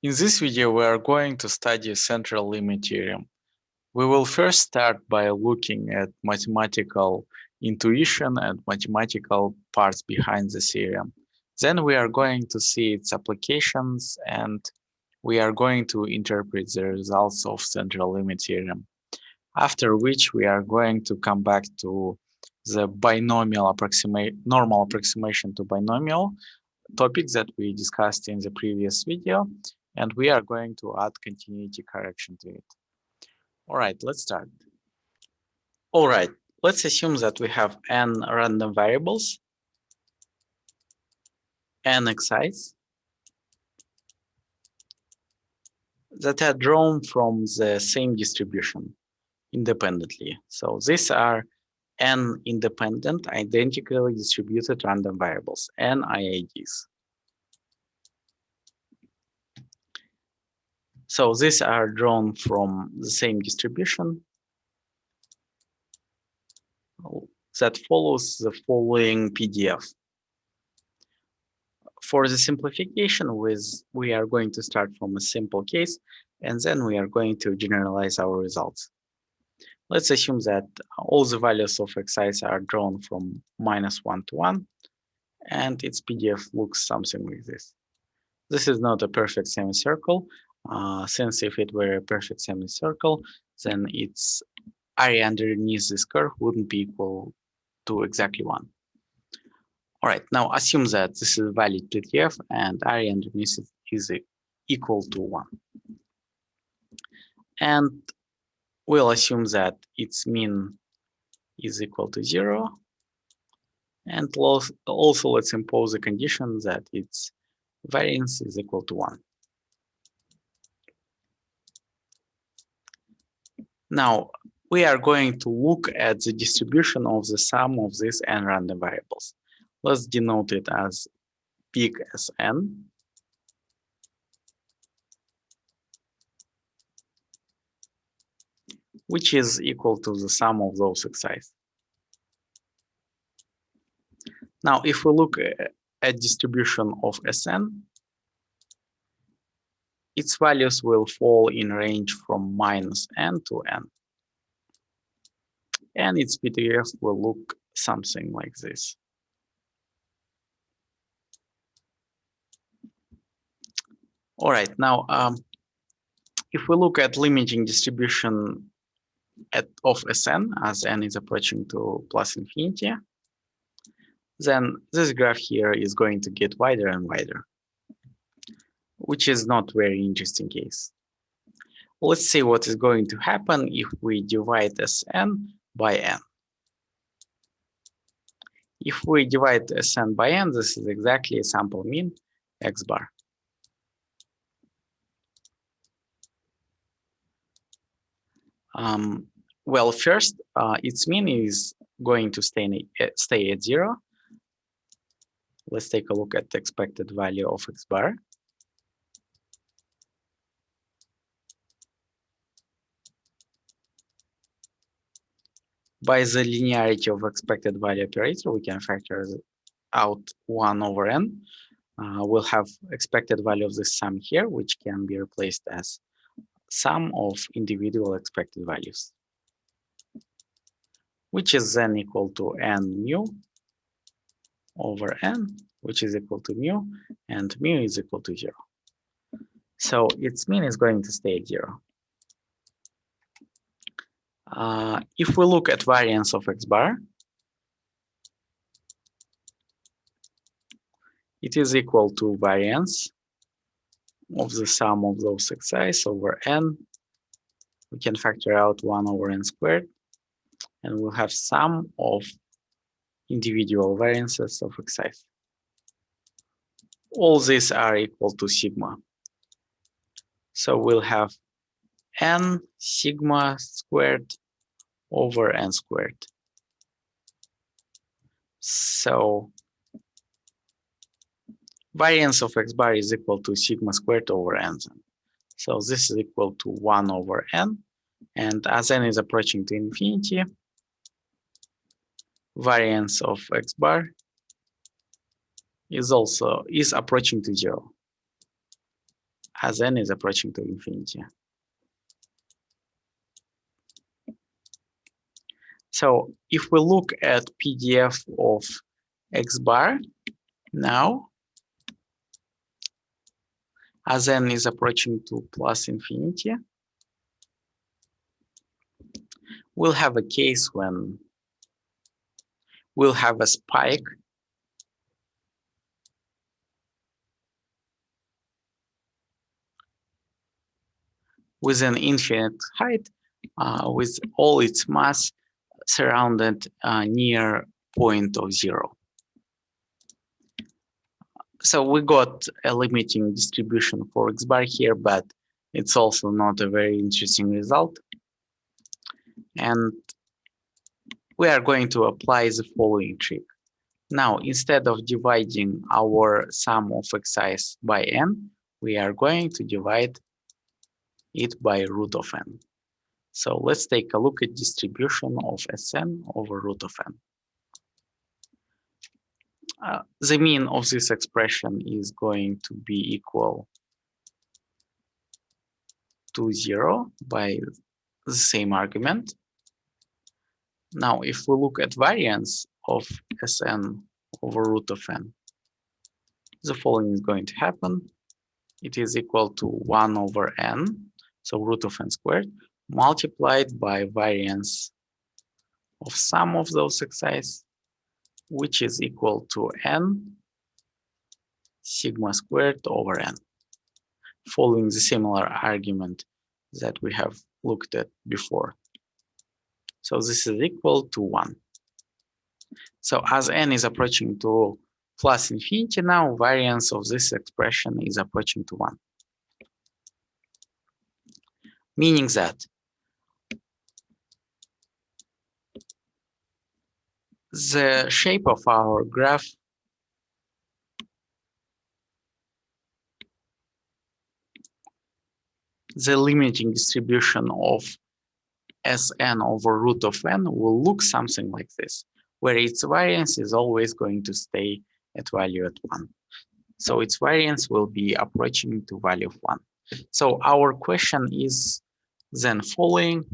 In this video, we are going to study central limit theorem. We will first start by looking at mathematical intuition and mathematical parts behind the theorem. Then we are going to see its applications and we are going to interpret the results of central limit theorem. After which we are going to come back to the normal approximation to binomial topics that we discussed in the previous video, and we are going to add continuity correction to it. All right, let's start. All right, let's assume that we have n random variables, n xi's, that are drawn from the same distribution independently. So these are n independent, identically distributed random variables, n IIDs. So these are drawn from the same distribution that follows the following PDF. For the simplification, we are going to start from a simple case, and then we are going to generalize our results. Let's assume that all the values of xi's are drawn from -1 to 1, and its PDF looks something like this. This is not a perfect semicircle, since if it were a perfect semicircle, then its area underneath this curve wouldn't be equal to exactly 1. All right, now assume that this is a valid PDF and area underneath is equal to 1. And we'll assume that its mean is equal to 0. And also let's impose a condition that its variance is equal to 1. Now, we are going to look at the distribution of the sum of these n random variables. Let's denote it as big as n. Which is equal to the sum of those xi's. Now, if we look at distribution of Sn, its values will fall in range from -n to n. And its PDF will look something like this. All right, now, if we look at limiting distribution of Sn as n is approaching to plus infinity, then this graph here is going to get wider and wider, which is not very interesting case. Let's see what is going to happen if we divide Sn by n. If we divide Sn by n, this is exactly a sample mean x bar. Well, first, its mean is going to stay at 0. Let's take a look at the expected value of x bar. By the linearity of expected value operator, we can factor out 1 over n. We'll have expected value of this sum here, which can be replaced as sum of individual expected values, which is then equal to n mu over n, which is equal to mu, and mu is equal to 0. So its mean is going to stay at 0. If we look at variance of x bar, it is equal to variance of the sum of those xi's over n. We can factor out 1 over n squared, and we'll have sum of individual variances of xi's. All these are equal to sigma. So we'll have n sigma squared over n squared. So variance of x bar is equal to sigma squared over n. So this is equal to 1 over n. And as n is approaching to infinity, variance of x bar is approaching to 0. as n is approaching to infinity. So if we look at PDF of X bar now, as n is approaching to plus infinity, we'll have a case when we'll have a spike with an infinite height, with all its mass surrounded near point of zero. So we got a limiting distribution for X bar here, but it's also not a very interesting result. And we are going to apply the following trick. Now, instead of dividing our sum of xi's by n, we are going to divide it by root of n. So let's take a look at distribution of Sn over root of n. The mean of this expression is going to be equal to 0 by the same argument. Now, if we look at variance of Sn over root of n, the following is going to happen. It is equal to 1 over n, so root of n squared, multiplied by variance of sum of those xi's, which is equal to n sigma squared over n, following the similar argument that we have looked at before. So this is equal to 1. So as n is approaching to plus infinity now, variance of this expression is approaching to 1. Meaning that the shape of our graph the limiting distribution of Sn over root of n will look something like this, where its variance is always going to stay at value at 1. So its variance will be approaching to value of 1. So our question is then following: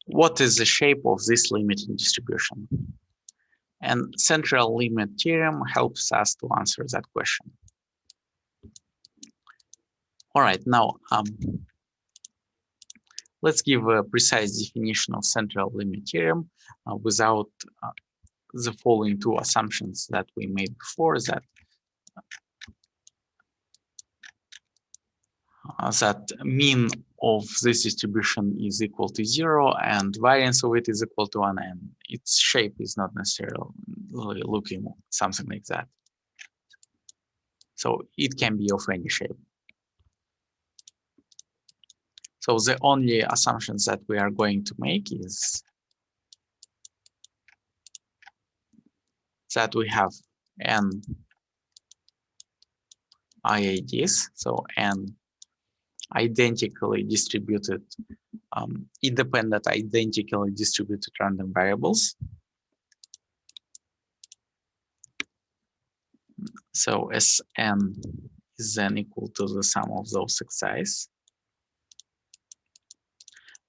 what is the shape of this limiting distribution? And central limit theorem helps us to answer that question. All right, now let's give a precise definition of central limit theorem without the following two assumptions that we made before, that mean of this distribution is equal to 0 and variance of it is equal to 1, and its shape is not necessarily looking something like that. So it can be of any shape. So the only assumptions that we are going to make is that we have n IIDs, so n identically distributed, independent identically distributed random variables. So Sn is then equal to the sum of those xi's.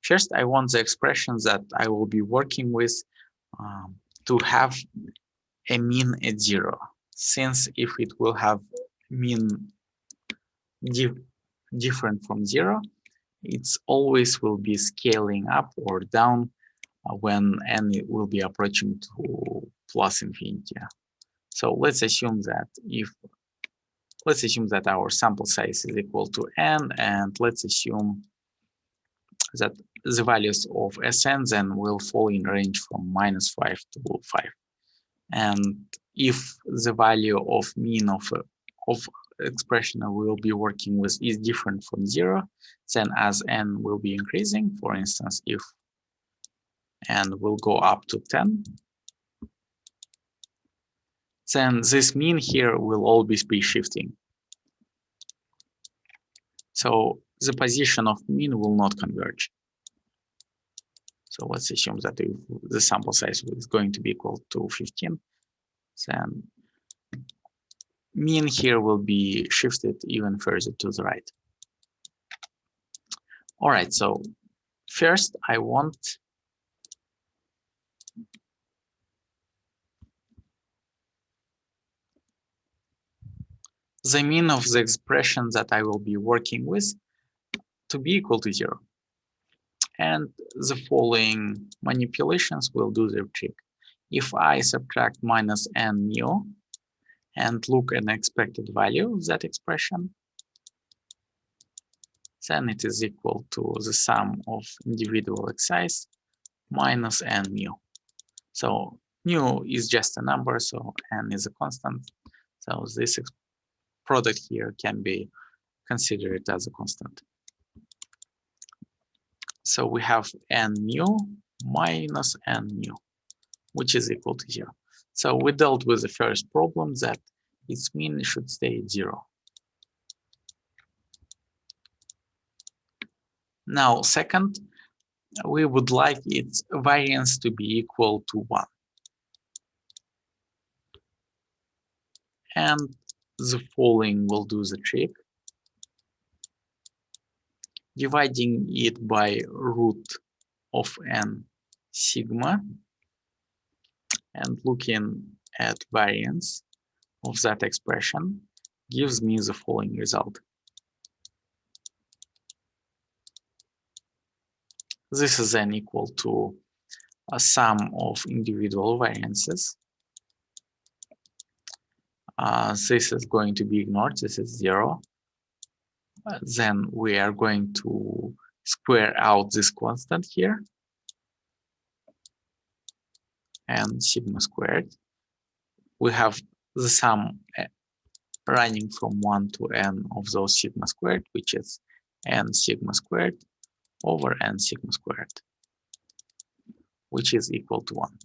First, I want the expressions that I will be working with to have a mean at 0, since if it will have mean different from 0, it's always will be scaling up or down when n will be approaching to plus infinity. So let's assume that our sample size is equal to n, and let's assume that the values of Sn then will fall in range from -5 to 5. And if the value of mean of expression we'll be working with is different from 0, then as n will be increasing, for instance, if n will go up to 10, then this mean here will always be shifting. So the position of mean will not converge. So let's assume that if the sample size is going to be equal to 15, then mean here will be shifted even further to the right. All right, so first I want the mean of the expression that I will be working with to be equal to 0. And the following manipulations will do their trick. If I subtract minus n mu and look at an expected value of that expression, then it is equal to the sum of individual xi's minus n mu. So mu is just a number, so n is a constant. So this product here can be considered as a constant. So we have n mu minus n mu, which is equal to 0. So we dealt with the first problem that its mean should stay at 0. Now, second, we would like its variance to be equal to 1. And the following will do the trick. Dividing it by root of n sigma and looking at variance of that expression gives me the following result. This is then equal to a sum of individual variances. This is going to be ignored. This is 0. Then we are going to square out this constant here and sigma squared. We have the sum running from 1 to n of those sigma squared, which is n sigma squared over n sigma squared, which is equal to 1.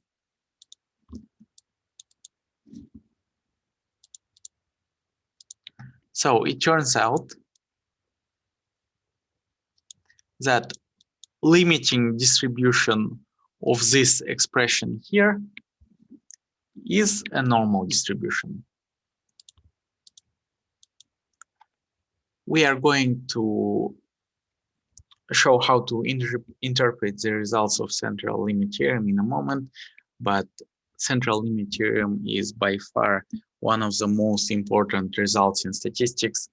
So it turns out that limiting distribution of this expression here is a normal distribution. We are going to show how to interpret the results of central limit theorem in a moment, but central limit theorem is by far one of the most important results in statistics.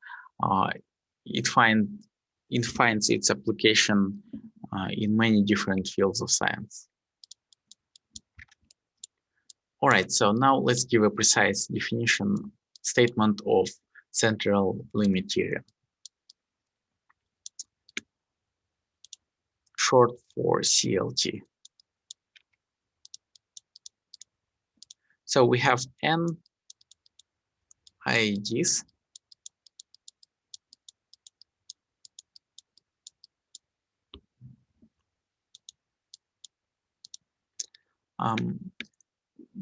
It finds its application in many different fields of science. All right, so now let's give a precise definition statement of central limit theorem, short for CLT. So we have n IIDs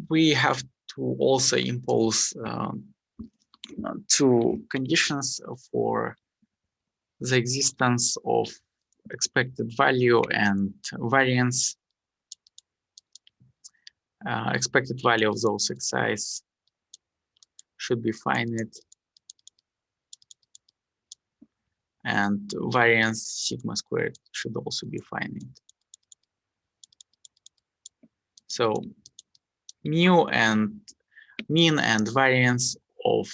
we have to also impose two conditions for the existence of expected value and variance. Expected value of those xi's should be finite, and variance sigma squared should also be finite. So mu and mean and variance of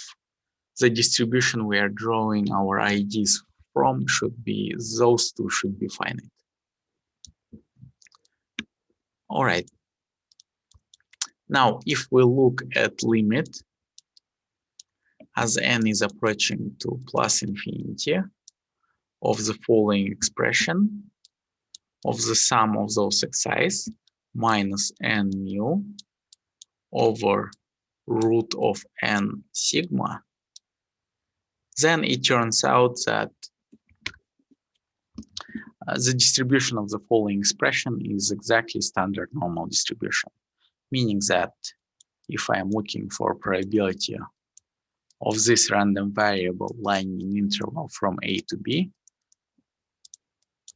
the distribution we are drawing our IDs from should be, those two should be finite. All right. Now, if we look at limit as n is approaching to plus infinity of the following expression of the sum of those xi's minus n mu over root of n sigma, then it turns out that the distribution of the following expression is exactly standard normal distribution, meaning that if I am looking for probability of this random variable lying in interval from A to B,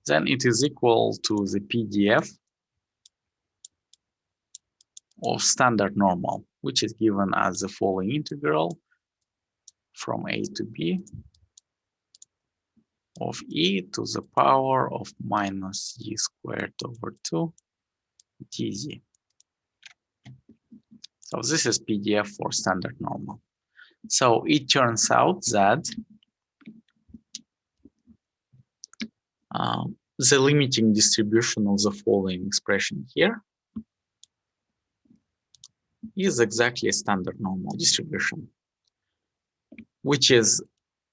then it is equal to the PDF of standard normal, which is given as the following integral from A to B of e to the power of minus d squared over 2 dz. So this is PDF for standard normal. So it turns out that the limiting distribution of the following expression here is exactly a standard normal distribution, which is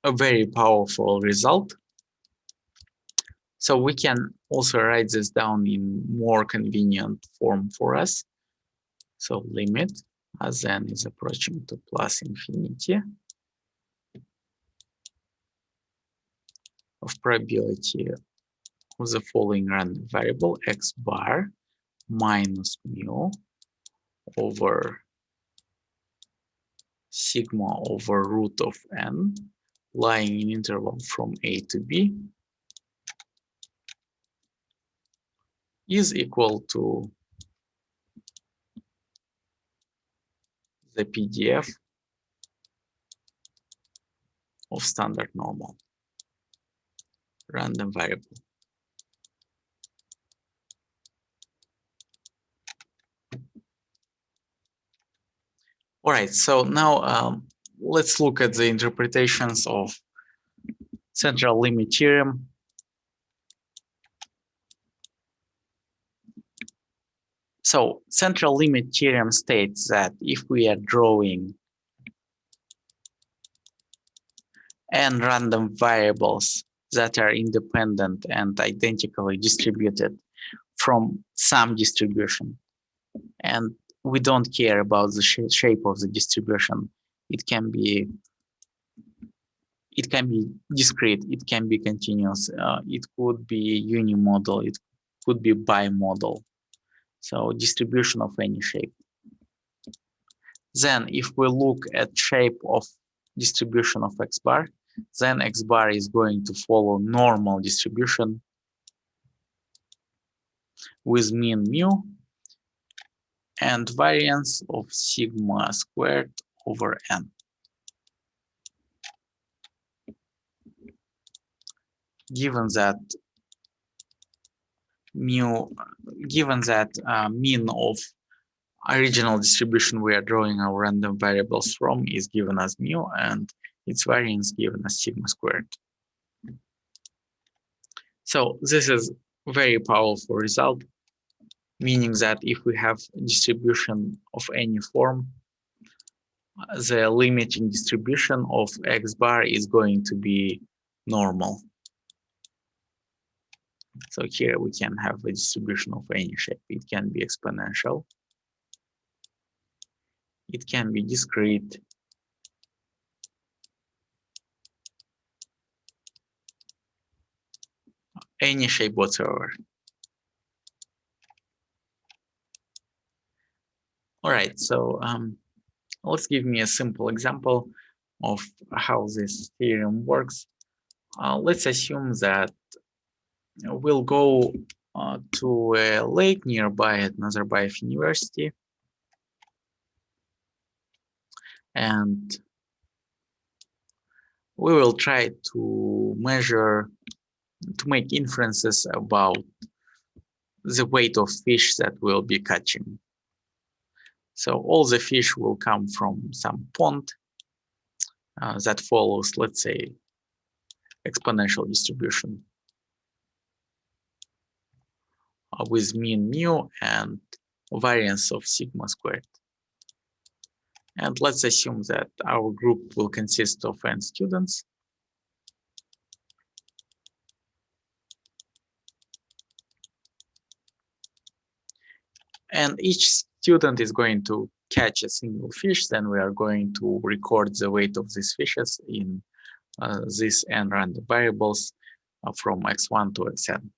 a very powerful result. So we can also write this down in more convenient form for us. So limit as n is approaching to plus infinity of probability of the following random variable x bar minus mu over sigma over root of n lying in interval from A to B is equal to the PDF of standard normal random variable. All right, so now let's look at the interpretations of central limit theorem. So central limit theorem states that if we are drawing n random variables that are independent and identically distributed from some distribution, and we don't care about the shape of the distribution. It can be discrete, it can be continuous, it could be unimodal, it could be bimodal. So distribution of any shape. Then if we look at shape of distribution of x bar, then x bar is going to follow normal distribution with mean mu and variance of sigma squared over n. Given that mean of original distribution we are drawing our random variables from is given as mu and its variance given as sigma squared. So this is a very powerful result, meaning that if we have distribution of any form, the limiting distribution of x bar is going to be normal. So here we can have a distribution of any shape. It can be exponential. It can be discrete. Any shape whatsoever. All right, so let's give me a simple example of how this theorem works. Let's assume that we'll go to a lake nearby at Nazarbayev University, and we will try to make inferences about the weight of fish that we'll be catching. So all the fish will come from some pond that follows, let's say, exponential distribution with mean mu and variance of sigma squared. And let's assume that our group will consist of n students. And each student is going to catch a single fish. Then we are going to record the weight of these fishes in these n random variables from x1 to xn.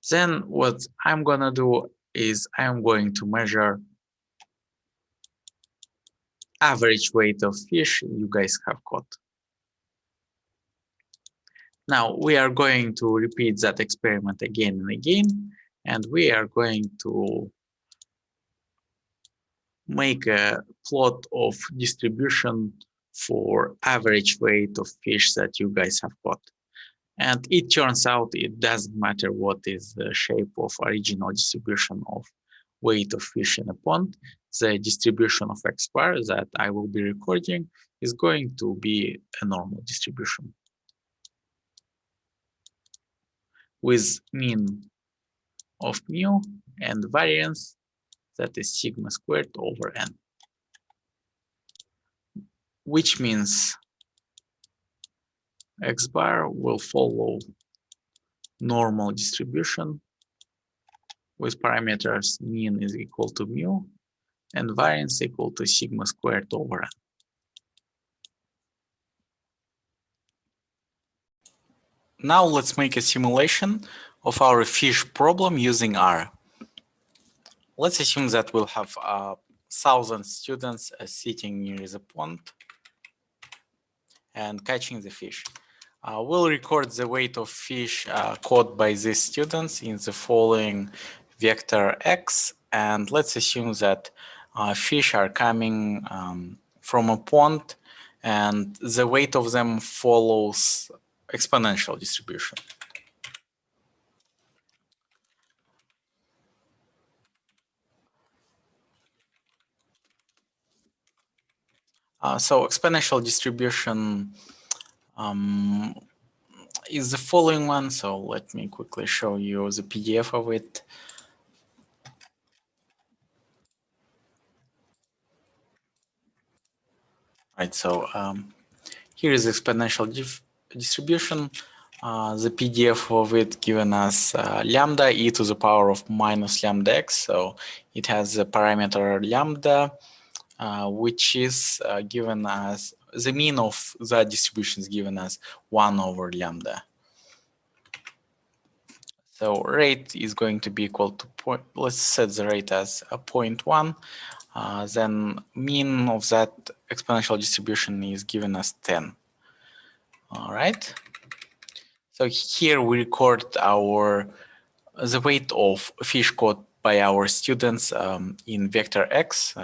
Then what I'm going to do is I'm going to measure average weight of fish you guys have caught. Now we are going to repeat that experiment again and again, and we are going to make a plot of distribution for average weight of fish that you guys have caught. And it turns out it doesn't matter what is the shape of original distribution of weight of fish in a pond. The distribution of X bar that I will be recording is going to be a normal distribution with mean of mu and variance that is sigma squared over n, which means X bar will follow normal distribution with parameters mean is equal to mu and variance equal to sigma squared over n. Now let's make a simulation of our fish problem using R. Let's assume that we'll have 1,000 students sitting near the pond and catching the fish. We'll record the weight of fish caught by these students in the following vector x, and let's assume that fish are coming from a pond and the weight of them follows exponential distribution. So exponential distribution is the following one. So let me quickly show you the PDF of it. Right, so here is exponential distribution. The PDF of it given us lambda e to the power of minus lambda x. So it has the parameter lambda, which is given as the mean of that distribution is given as 1 over lambda. So rate is going to be equal to point. Let's set the rate as a 0.1. Then mean of that exponential distribution is given as 10. All right. So here we record the weight of fish caught by our students in vector x.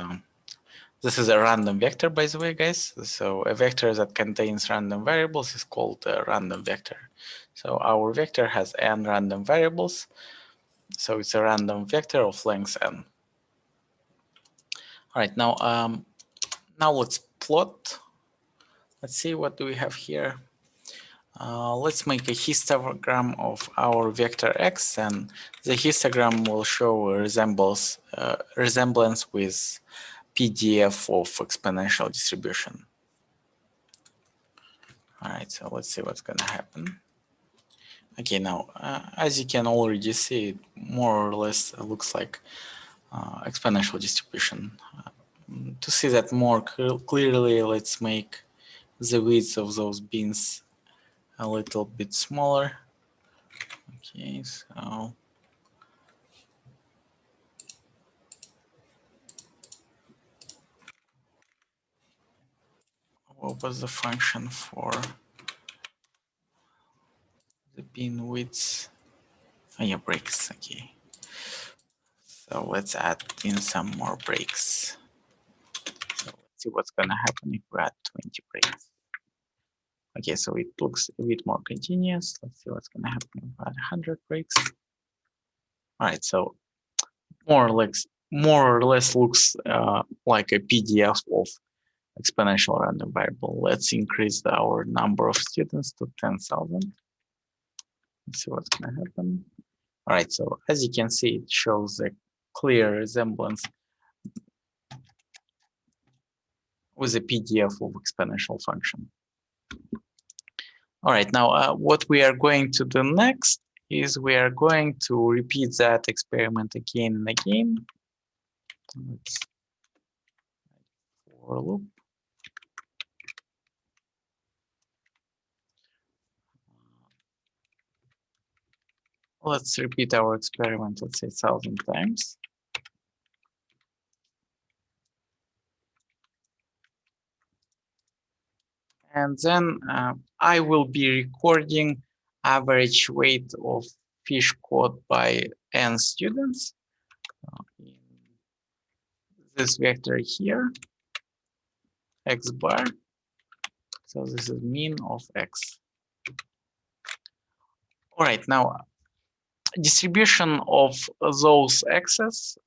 This is a random vector, by the way, guys. So a vector that contains random variables is called a random vector. So our vector has n random variables. So it's a random vector of length n. All right, now let's plot. Let's see, what do we have here? Let's make a histogram of our vector x, and the histogram will show a resemblance with PDF of exponential distribution. All right, so let's see what's going to happen. Okay, now, as you can already see, it more or less looks like exponential distribution. To see that more clearly, let's make the width of those bins a little bit smaller. Okay, so what was the function for the bin width? Oh yeah, breaks. Okay, so let's add in some more breaks. So let's see what's gonna happen if we add 20 breaks. Okay, so it looks a bit more continuous. Let's see what's gonna happen if we add 100 breaks. All right, so more or less looks like a PDF of exponential random variable. Let's increase our number of students to 10,000. Let's see what's going to happen. All right, so as you can see, it shows a clear resemblance with a PDF of exponential function. All right, now what we are going to do next is we are going to repeat that experiment again and again. Let's for a loop. Let's repeat our experiment, let's say 1,000 times. And then I will be recording average weight of fish caught by n students in this vector here, x bar. So this is mean of x. All right, now distribution of those x's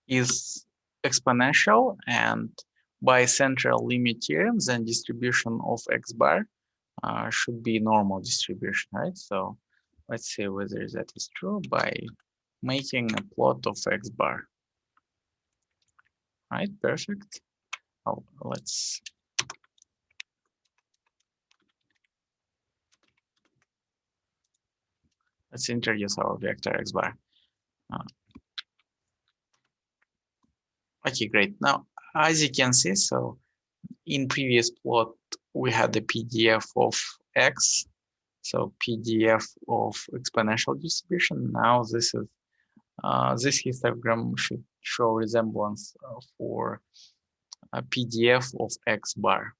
is exponential, and by central limit theorem, then distribution of x bar should be normal distribution, right? So let's see whether that is true by making a plot of x bar. Right, perfect. Oh, let's introduce our vector x bar. Okay, great. Now, as you can see, so in previous plot, we had the PDF of x, so PDF of exponential distribution. Now this is this histogram should show resemblance for a PDF of x bar.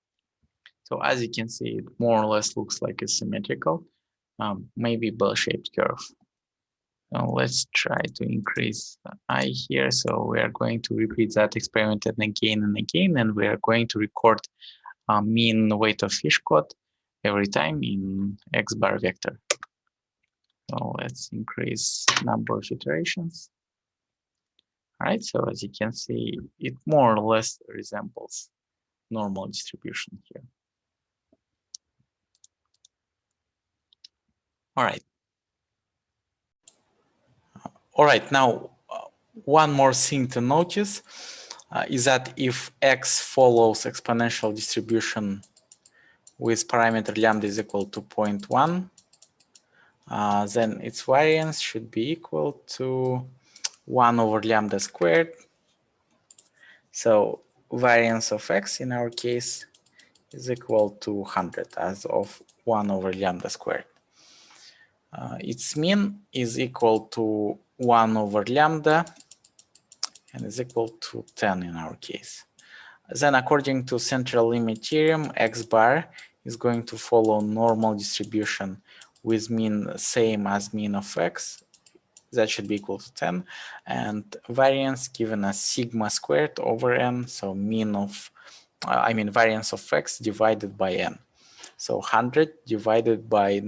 So as you can see, it more or less looks like a symmetrical, maybe bell-shaped curve. Now let's try to increase I here. So we are going to repeat that experiment again and again, and we are going to record mean weight of fish caught every time in x bar vector. So let's increase number of iterations. All right, so as you can see, it more or less resembles normal distribution here. All right. All right, now one more thing to notice is that if x follows exponential distribution with parameter lambda is equal to 0.1, then its variance should be equal to 1 over lambda squared. So variance of x in our case is equal to 100 as of 1 over lambda squared. Its mean is equal to 1 over lambda and is equal to 10 in our case. Then according to central limit theorem, x bar is going to follow normal distribution with mean same as mean of x. That should be equal to 10, and variance given as sigma squared over n, so mean of variance of x divided by n. So 100 divided by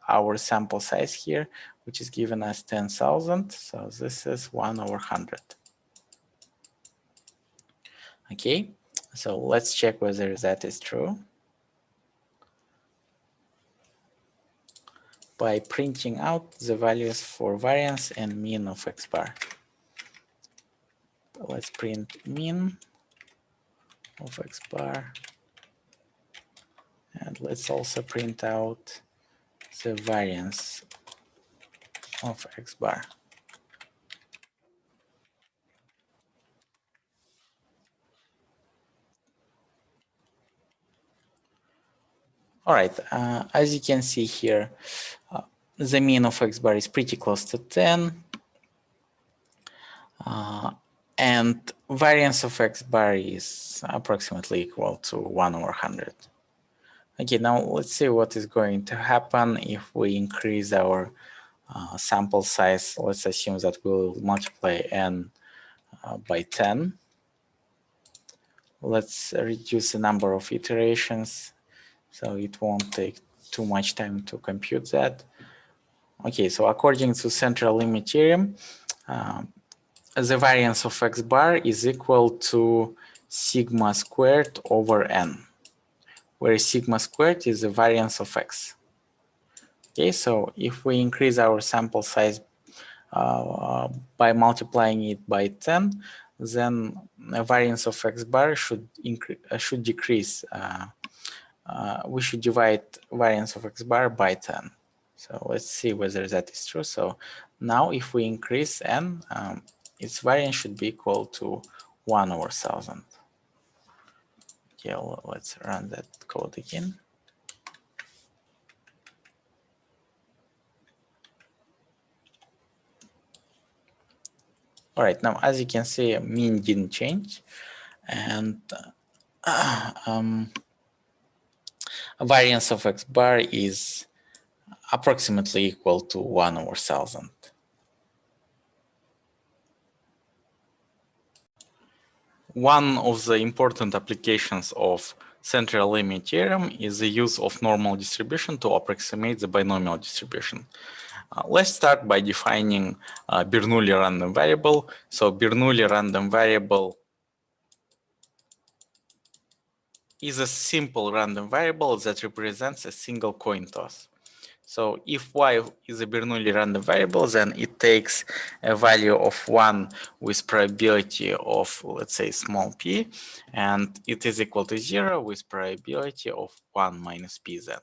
our sample size here, which is given as 10,000. So this is 1 over 100. Okay, so let's check whether that is true by printing out the values for variance and mean of x bar. Let's print mean of x bar, and let's also print out the variance of x bar. All right, as you can see here, the mean of x bar is pretty close to 10, and variance of x bar is approximately equal to 1 over 100. Okay, now let's see what is going to happen if we increase our sample size. Let's assume that we'll multiply n by 10. Let's reduce the number of iterations so it won't take too much time to compute that. Okay, so according to central limit theorem, the variance of x bar is equal to sigma squared over n, where sigma squared is the variance of x. Okay, so if we increase our sample size by multiplying it by 10, then the variance of x bar should decrease. We should divide variance of x bar by 10. So let's see whether that is true. So now if we increase n, its variance should be equal to 1 over 1,000. Okay, let's run that code again. All right, now as you can see, mean didn't change, and variance of x bar is approximately equal to 1 over 1,000. One of the important applications of central limit theorem is the use of normal distribution to approximate the binomial distribution. Let's start by defining Bernoulli random variable. So Bernoulli random variable is a simple random variable that represents a single coin toss. So if y is a Bernoulli random variable, then it takes a value of 1 with probability of, let's say, small p, and it is equal to 0 with probability of 1 minus p then.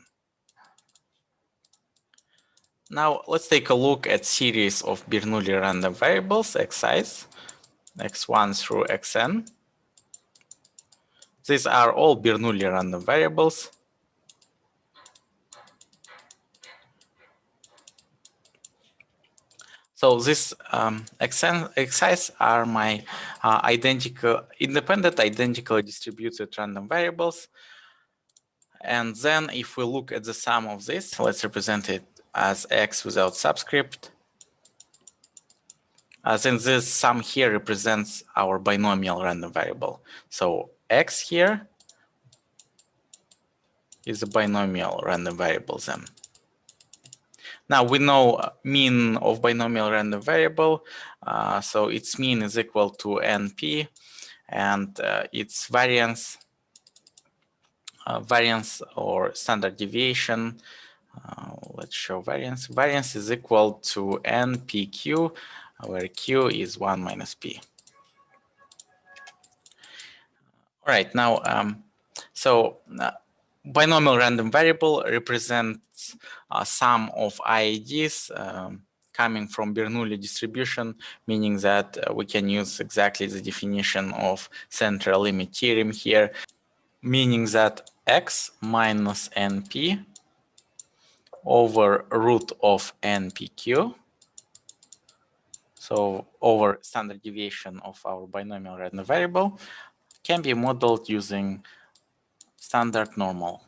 Now let's take a look at series of Bernoulli random variables xi's, x1 through xn. These are all Bernoulli random variables. So this x's are my independent identically distributed random variables. And then if we look at the sum of this, let's represent it as x without subscript. Then this sum here represents our binomial random variable. So x here is a binomial random variable then. Now we know mean of binomial random variable. So its mean is equal to np, and its variance or standard deviation. Let's show variance. Variance is equal to npq, where q is 1 minus p. All right, now, binomial random variable represents a sum of IIDs coming from Bernoulli distribution, meaning that we can use exactly the definition of central limit theorem here, meaning that x minus np over root of npq, so over standard deviation of our binomial random variable, can be modeled using standard normal.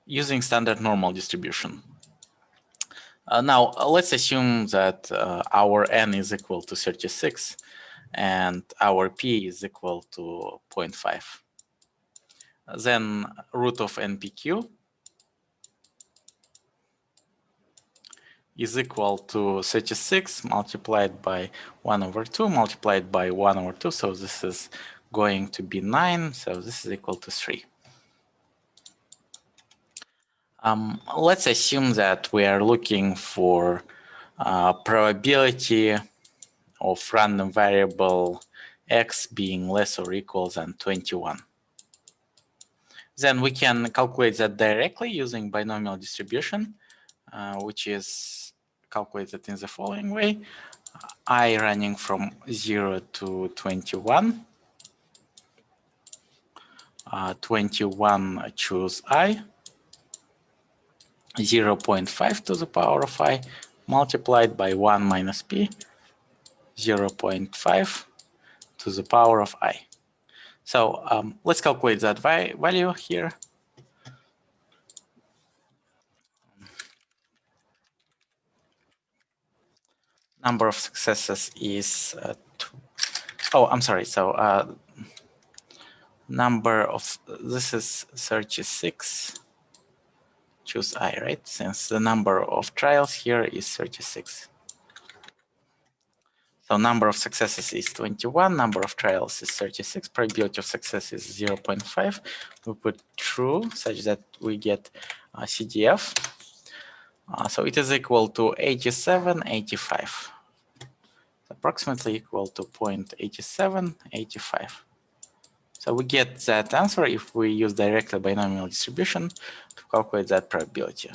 Using standard normal distribution. Now, let's assume that our n is equal to 36 and our p is equal to 0.5. Then root of npq is equal to 36 multiplied by 1 over 2 multiplied by 1 over 2. So this is going to be 9. So this is equal to 3. Let's assume that we are looking for probability of random variable x being less or equal than 21. Then we can calculate that directly using binomial distribution, which is calculated in the following way. I running from 0 to 21. 21 choose I. 0.5 to the power of I multiplied by 1 minus p, 0.5 to the power of I. So let's calculate that value here. Number of successes is oh, I'm sorry. So number of, this is 36. Choose I, right? Since the number of trials here is 36. So number of successes is 21, number of trials is 36, probability of success is 0.5. We put true such that we get CDF. So it is equal to 8785. Approximately equal to 0.8785. So we get that answer if we use directly binomial distribution to calculate that probability.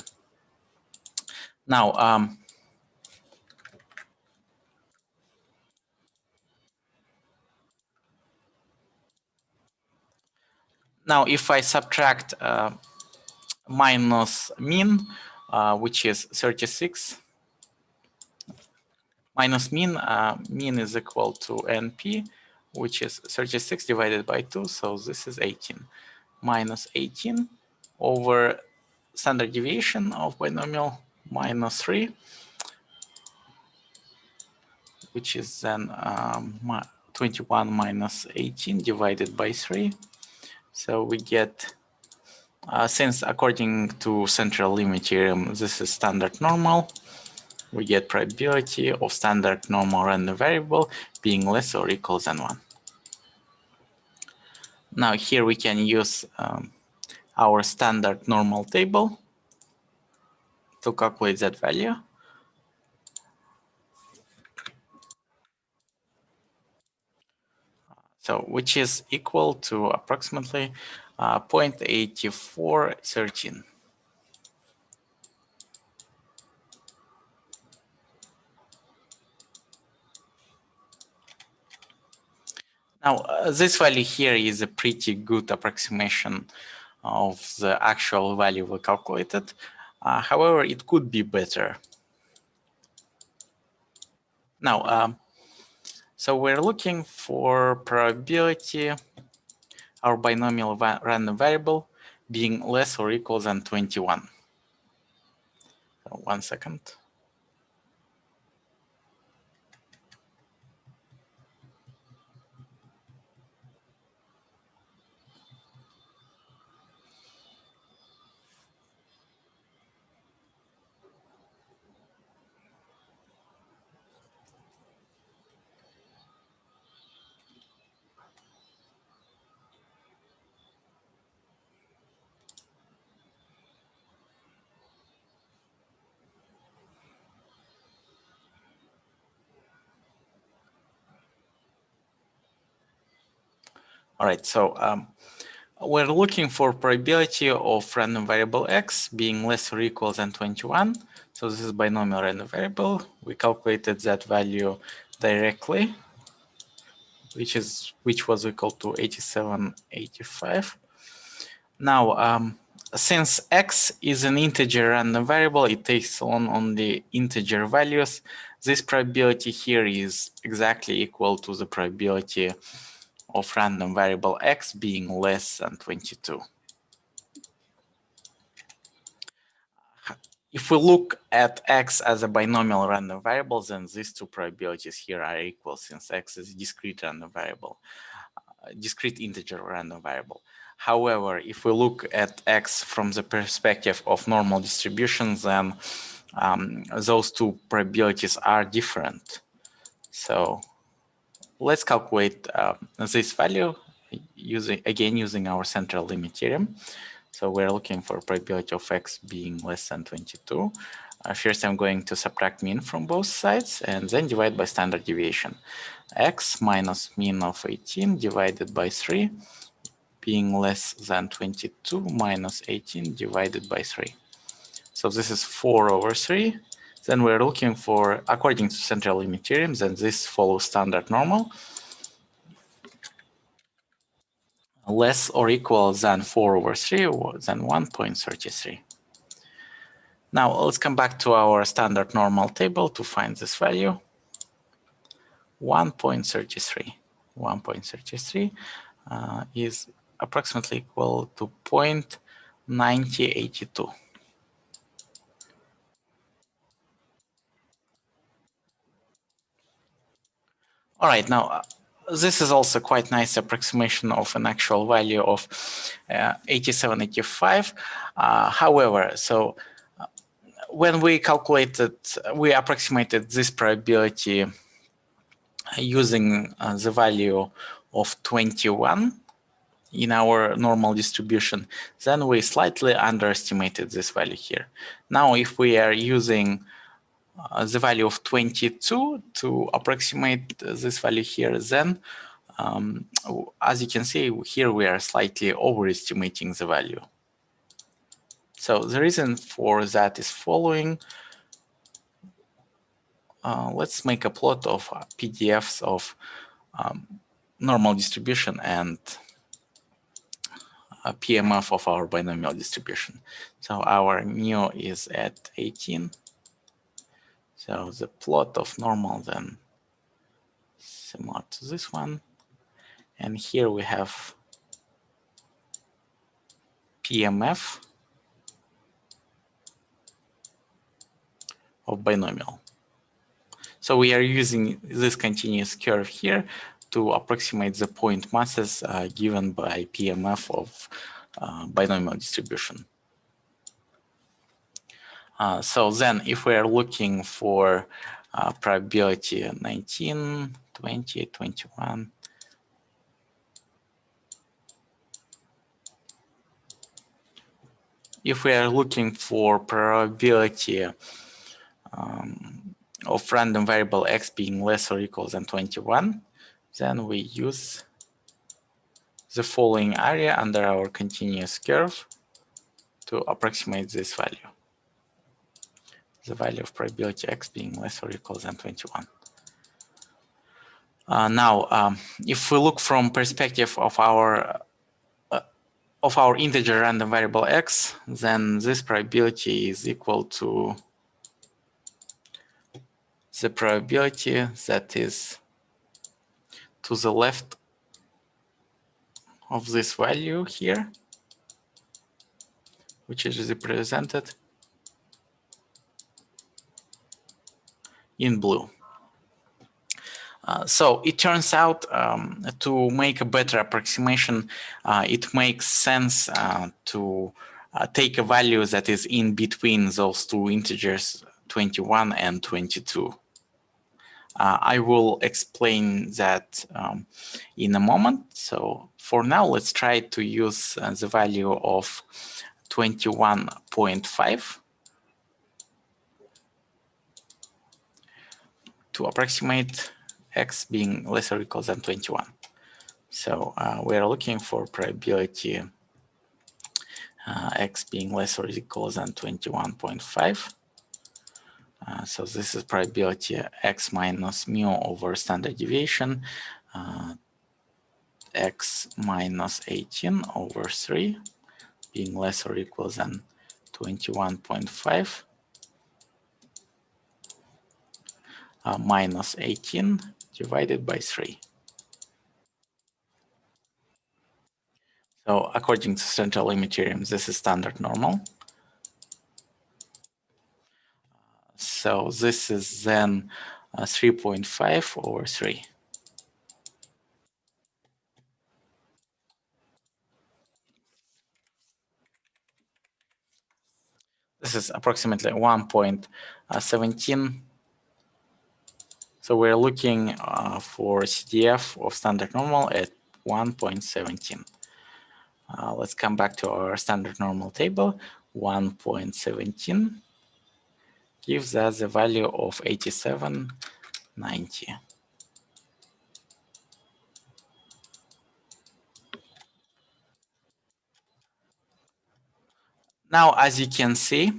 Now, if I subtract minus mean, which is 36, minus mean, mean is equal to NP, which is 36 divided by 2, so this is 18. Minus 18 over standard deviation of binomial minus 3. which is then 21 minus 18 divided by 3. So we get, since according to central limit theorem, this is standard normal, we get probability of standard normal random variable being less or equal than 1. Now here we can use our standard normal table to calculate that value. So which is equal to approximately 0.8413. Now this value here is a pretty good approximation of the actual value we calculated. However, it could be better. Now, so we're looking for probability, our binomial random variable, being less or equal than 21. So 1 second. All right, so we're looking for probability of random variable x being less or equal than 21. So this is binomial random variable. We calculated that value directly, which was equal to 8785. Now, since x is an integer random variable, it takes on only integer values. This probability here is exactly equal to the probability of random variable x being less than 22. If we look at x as a binomial random variable, then these two probabilities here are equal, since x is a discrete random variable, discrete integer random variable. However, if we look at x from the perspective of normal distributions, then those two probabilities are different. So let's calculate this value using our central limit theorem. So we're looking for probability of x being less than 22. First, I'm going to subtract mean from both sides and then divide by standard deviation. X minus mean of 18 divided by 3 being less than 22 minus 18 divided by 3. So this is 4 over 3. Then we're looking for, according to central limit theorem, then this follows standard normal. Less or equal than 4 over 3 or than 1.33. Now let's come back to our standard normal table to find this value. 1.33. 1.33 is approximately equal to 0.9082. All right, now this is also quite nice approximation of an actual value of 8785. However, so when we approximated this probability using the value of 21 in our normal distribution, then we slightly underestimated this value here. Now, if we are using the value of 22 to approximate this value here, then as you can see here, we are slightly overestimating the value. So the reason for that is following. Let's make a plot of PDFs of normal distribution and a PMF of our binomial distribution. So our mu is at 18. So the plot of normal then similar to this one. And here we have PMF of binomial. So we are using this continuous curve here to approximate the point masses given by PMF of binomial distribution. So then if we are looking for probability 19, 20, 21, if we are looking for probability of random variable x being less or equal than 21, then we use the following area under our continuous curve to approximate this value. The value of probability x being less or equal than 21. Now, if we look from perspective of our integer random variable x, then this probability is equal to the probability that is to the left of this value here, which is represented in blue. So it turns out to make a better approximation, it makes sense to take a value that is in between those two integers, 21 and 22. I will explain that in a moment. So for now, let's try to use the value of 21.5 to approximate x being less or equal than 21. So we are looking for probability x being less or equal than 21.5. So this is probability x minus mu over standard deviation, x minus 18 over 3 being less or equal than 21.5 minus 18 divided by 3. So according to central limit theorem, this is standard normal. So this is then 3.5 over 3. This is approximately 1.17. So we're looking for CDF of standard normal at 1.17. Let's come back to our standard normal table. 1.17 gives us the value of 87.90. Now, as you can see,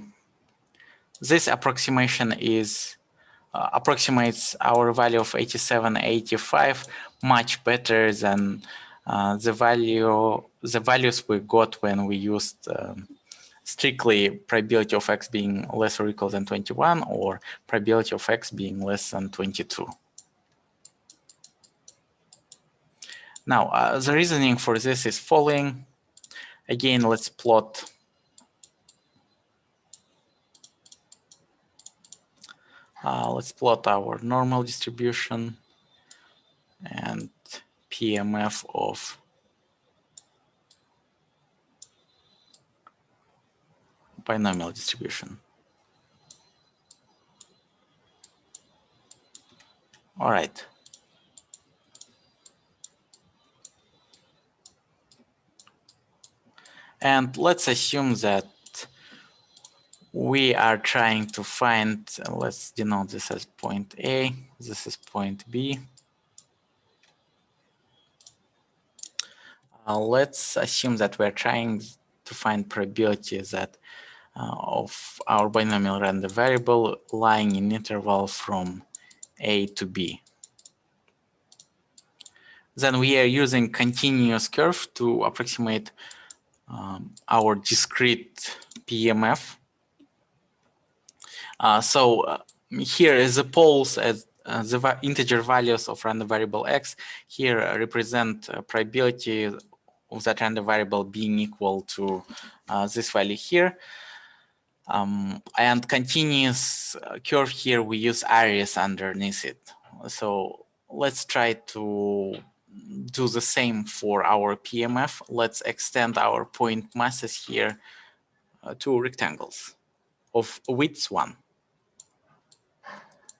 this approximation is approximates our value of 87.85 much better than the values we got when we used strictly probability of x being less or equal than 21 or probability of x being less than 22. Now, the reasoning for this is following. Again, let's plot our normal distribution and PMF of binomial distribution. All right. And let's assume that we are trying to find, let's denote this as point A, this is point B. Let's assume that we're trying to find probability that of our binomial random variable lying in interval from A to B. Then we are using continuous curve to approximate our discrete PMF. Here is the poles as the integer values of random variable x here represent probability of that random variable being equal to this value here. And continuous curve here, we use areas underneath it. So let's try to do the same for our PMF. Let's extend our point masses here to rectangles of width 1.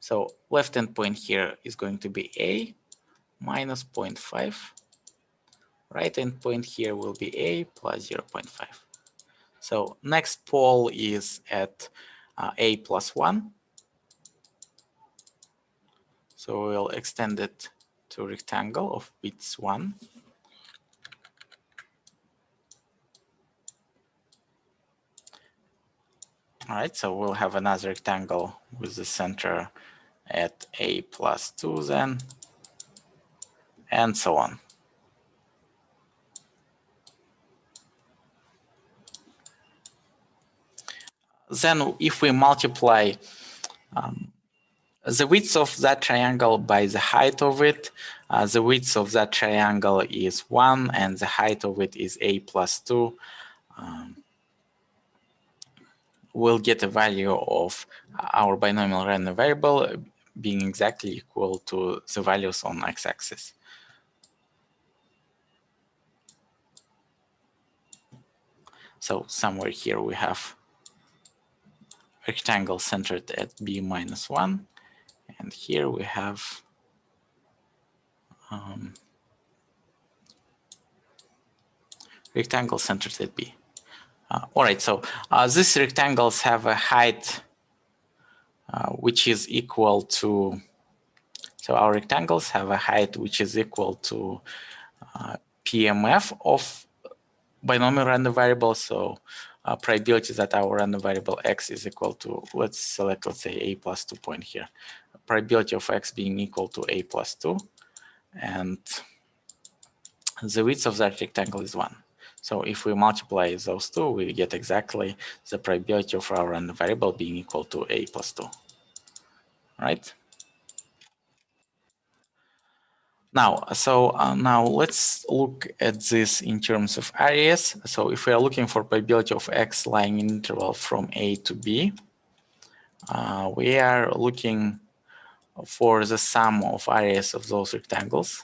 So left endpoint here is going to be A minus 0.5. Right endpoint here will be A plus 0.5. So next pole is at A plus 1. So we'll extend it to rectangle of width 1. All right, so we'll have another rectangle with the center at A plus 2 then, and so on. Then if we multiply the width of that triangle by the height of it, the width of that triangle is 1 and the height of it is A plus 2. We'll get a value of our binomial random variable being exactly equal to the values on x-axis. So somewhere here we have rectangle centered at b minus 1, and here we have rectangle centered at b. All right, so these rectangles have a height which is equal to, so our rectangles have a height which is equal to PMF of binomial random variable. So probability that our random variable x is equal to, let's select, let's say a plus 2 point here. Probability of x being equal to a plus 2, and the width of that rectangle is 1. So if we multiply those two, we get exactly the probability of our random variable being equal to a plus 2. Right? Now, now let's look at this in terms of areas. So if we are looking for probability of x lying in interval from A to B, we are looking for the sum of areas of those rectangles.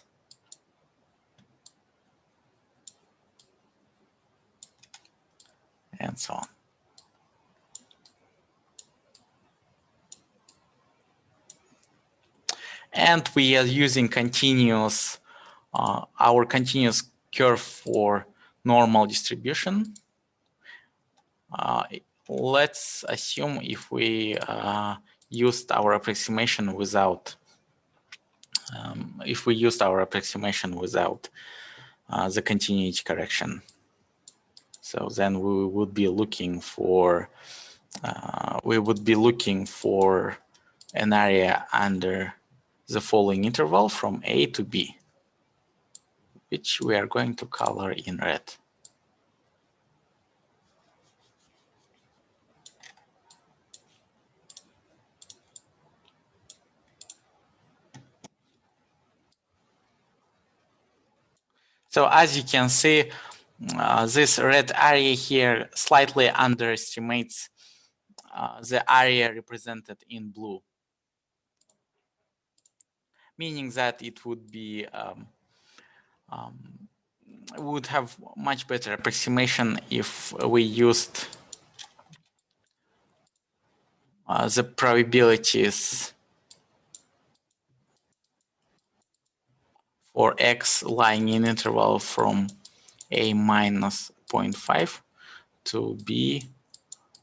And so on. And we are using continuous, our continuous curve for normal distribution. Let's assume if we used our approximation without, the continuity correction. So then we would be looking for an area under the following interval from A to B, which we are going to color in red. So as you can see, this red area here slightly underestimates the area represented in blue, meaning that it would be would have much better approximation if we used the probabilities for x lying in interval from a minus 0.5 to b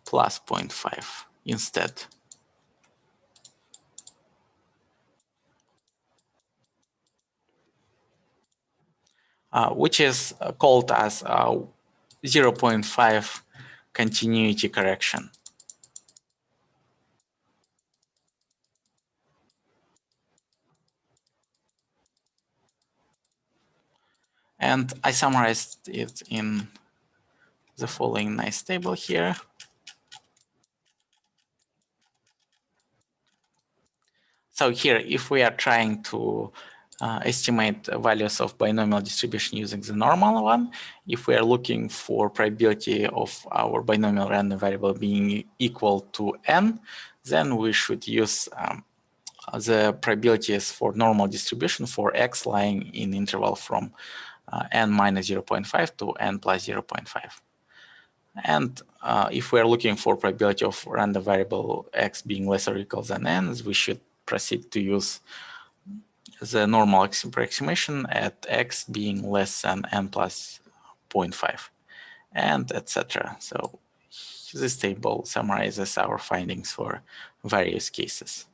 plus 0.5 instead. Which is called as 0.5 continuity correction. And I summarized it in the following nice table here. So here, if we are trying to estimate values of binomial distribution using the normal one. If we are looking for probability of our binomial random variable being equal to n, then we should use the probabilities for normal distribution for x lying in interval from n minus 0.5 to n plus 0.5. And if we're looking for probability of random variable x being less or equal than n, we should proceed to use the normal approximation at x being less than n plus 0.5, and etc. So this table summarizes our findings for various cases.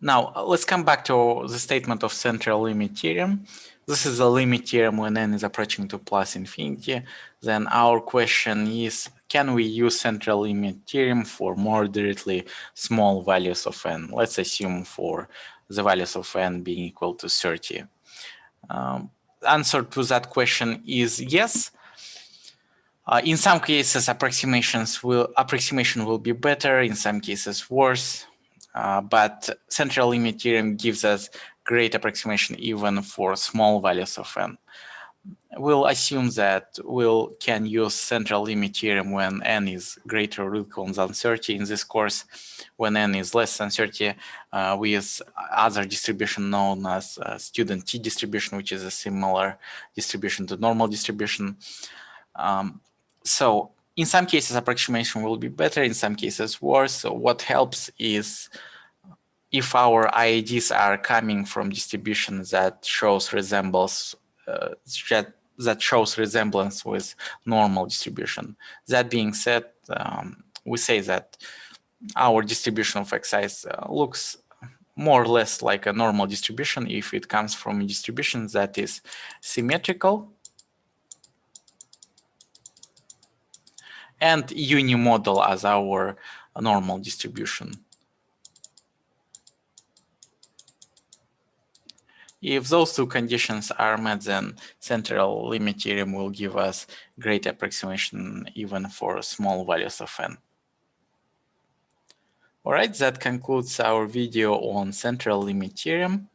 Now, let's come back to the statement of central limit theorem. This is a limit theorem when n is approaching to plus infinity. Then our question is, can we use central limit theorem for moderately small values of n? Let's assume for the values of n being equal to 30. Answer to that question is yes. In some cases, approximation will be better. In some cases, worse. But central limit theorem gives us great approximation even for small values of n. We'll assume that we can use central limit theorem when n is greater or equal than 30 in this course. When n is less than 30, we use other distribution known as student t distribution, which is a similar distribution to normal distribution. So in some cases, approximation will be better, in some cases worse. So what helps is if our IIDs are coming from distributions that shows resemblance with normal distribution. That being said, we say that our distribution of xi's looks more or less like a normal distribution if it comes from a distribution that is symmetrical and unimodal as our normal distribution. If those two conditions are met, then central limit theorem will give us great approximation even for small values of n. All right, that concludes our video on central limit theorem.